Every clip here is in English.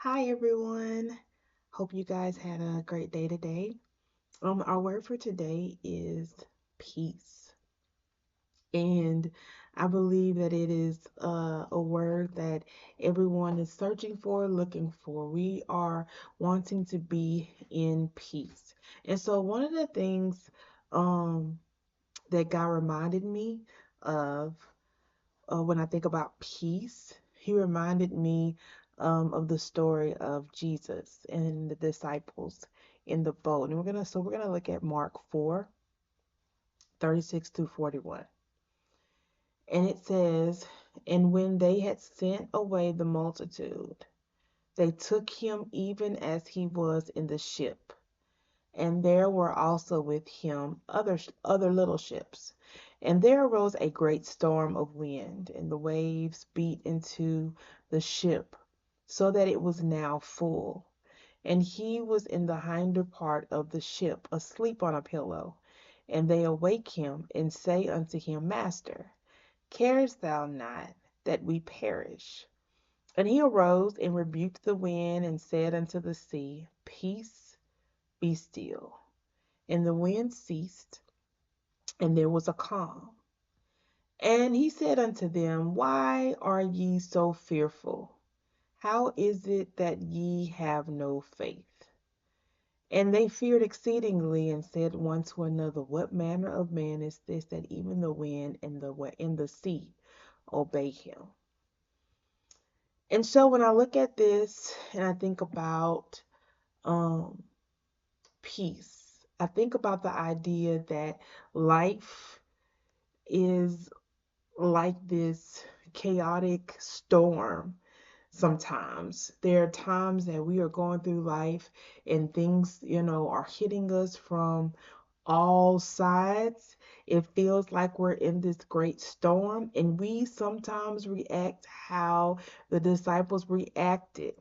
Hi everyone. Hope you guys had a great day today. Our word for today is peace. And I believe that it is a word that everyone is searching for, looking for. We are wanting to be in peace. And so one of the things um, that God reminded me of when I think about peace, he reminded me of the story of Jesus and the disciples in the boat. And we're gonna look at Mark 4:36 through 41. And it says, "And when they had sent away the multitude, they took him even as he was in the ship. And there were also with him other little ships. And there arose a great storm of wind, and the waves beat into the ship, so that it was now full. And he was in the hinder part of the ship, asleep on a pillow. And they awake him, and say unto him, Master, carest thou not that we perish? And he arose and rebuked the wind, and said unto the sea, Peace, be still. And the wind ceased, and there was a calm. And he said unto them, Why are ye so fearful? How is it that ye have no faith? And they feared exceedingly, and said one to another, What manner of man is this, that even the wind and the sea obey him? And so when I look at this and I think about um, peace, I think about the idea that life is like this chaotic storm sometimes. There are times that we are going through life and things, are hitting us from all sides. It feels like we're in this great storm, and we sometimes react how the disciples reacted.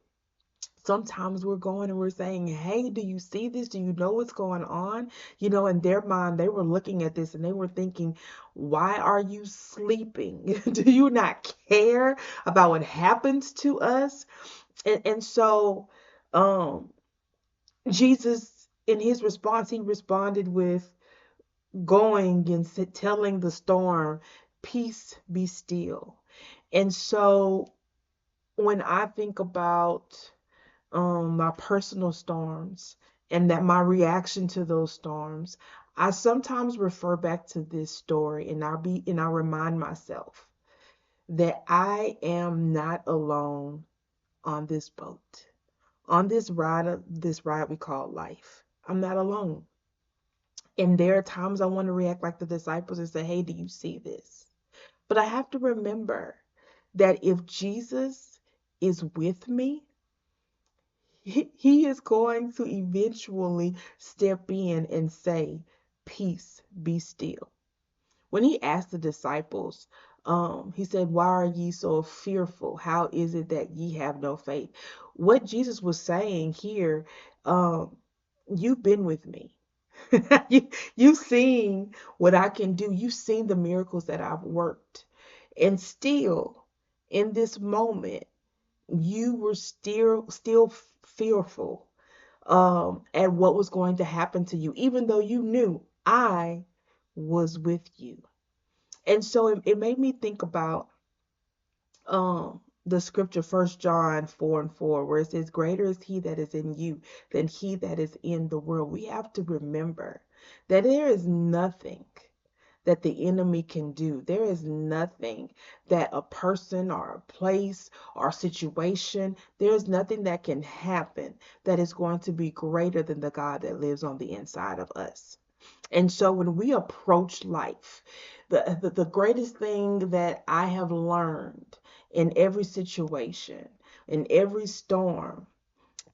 Sometimes we're going and we're saying, Hey, do you see this? Do you know what's going on? In their mind, they were looking at this and they were thinking, Why are you sleeping? Do you not care about what happens to us? And so, um, Jesus, in his response, he responded with going and telling the storm, Peace be still. And so, when I think about my personal storms and that my reaction to those storms, I sometimes refer back to this story and I'll remind myself that I am not alone on this boat. On this ride we call life. I'm not alone. And there are times I want to react like the disciples and say, Hey, do you see this? But I have to remember that if Jesus is with me, he is going to eventually step in and say, Peace, be still. When he asked the disciples, he said, Why are ye so fearful? How is it that ye have no faith? What Jesus was saying here, um, you've been with me. You've seen what I can do. You've seen the miracles that I've worked. And still, in this moment, you were still fearful at what was going to happen to you, even though you knew I was with you. And so it made me think about the scripture, 1 John 4:4, where it says, Greater is he that is in you than he that is in the world. We have to remember that there is nothing that the enemy can do. There is nothing that a person or a place or situation, there's nothing that can happen that is going to be greater than the God that lives on the inside of us. And so when we approach life, the greatest thing that I have learned in every situation, in every storm,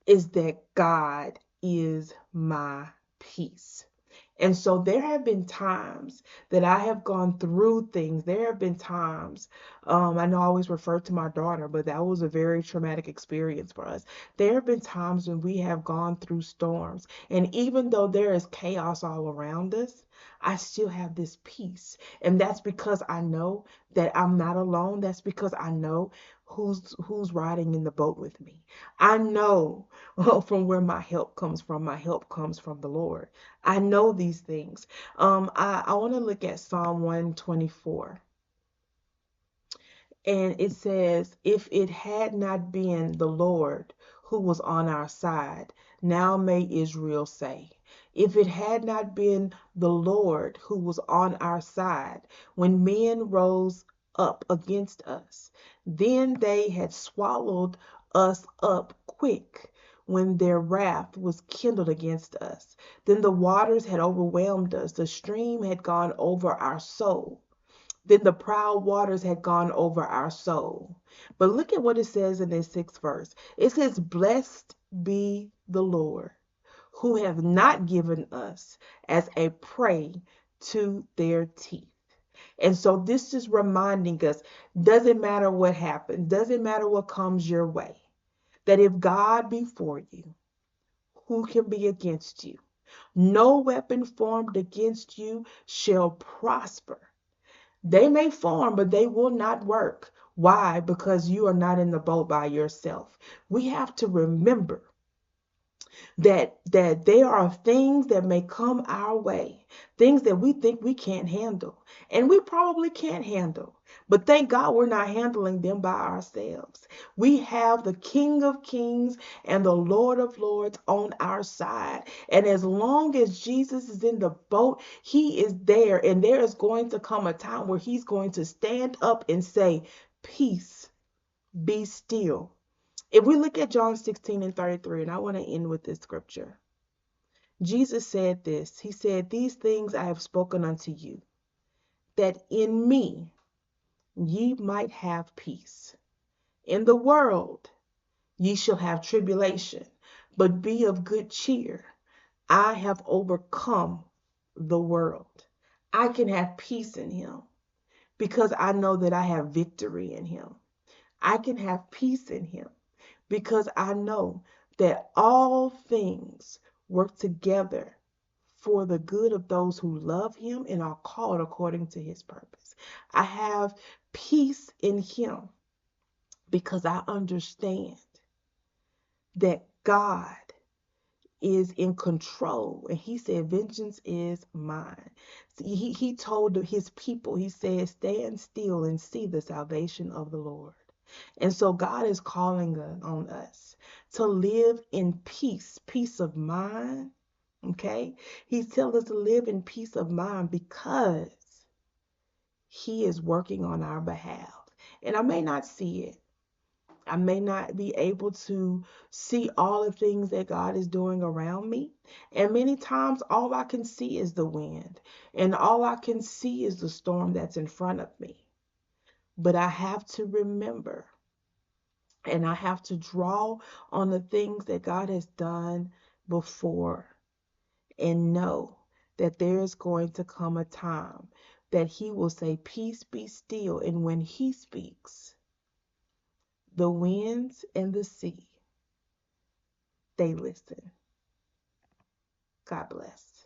is that God is my peace. And so there have been times that I have gone through things. There have been times, I know I always refer to my daughter, but that was a very traumatic experience for us. There have been times when we have gone through storms. And even though there is chaos all around us, I still have this peace. And that's because I know that I'm not alone. That's because I know who's riding in the boat with me. I know from where my help comes from. My help comes from the Lord. I know these things. I want to look at Psalm 124. And it says, if it had not been the Lord who was on our side, now may Israel say, if it had not been the Lord who was on our side, when men rose up against us, then they had swallowed us up quick when their wrath was kindled against us. Then the waters had overwhelmed us, the stream had gone over our soul. Then the proud waters had gone over our soul. But look at what it says in this sixth verse. It says, blessed be the Lord, who have not given us as a prey to their teeth. And so this is reminding us, doesn't matter what happens, doesn't matter what comes your way, that if God be for you, who can be against you? No weapon formed against you shall prosper. They may form, but they will not work. Why? Because you are not in the boat by yourself. We have to remember that there are things that may come our way, things that we think we can't handle, and we probably can't handle. But thank God we're not handling them by ourselves. We have the King of Kings and the Lord of Lords on our side. And as long as Jesus is in the boat, he is there. And there is going to come a time where he's going to stand up and say, peace, be still. If we look at John 16 and 33, and I want to end with this scripture. Jesus said this. He said, these things I have spoken unto you, that in me ye might have peace. In the world ye shall have tribulation, but be of good cheer. I have overcome the world. I can have peace in him because I know that I have victory in him. I can have peace in him because I know that all things work together for the good of those who love him and are called according to his purpose. I have peace in him because I understand that God is in control. And he said, vengeance is mine. See, he told his people, he said, stand still and see the salvation of the Lord. And so God is calling on us to live in peace, peace of mind. Okay? He's telling us to live in peace of mind because he is working on our behalf. And I may not see it. I may not be able to see all the things that God is doing around me. And many times, all I can see is the wind, and all I can see is the storm that's in front of me. But I have to remember, and I have to draw on the things that God has done before, and know that there is going to come a time that He will say, peace be still. And when He speaks, the winds and the sea, they listen. God bless.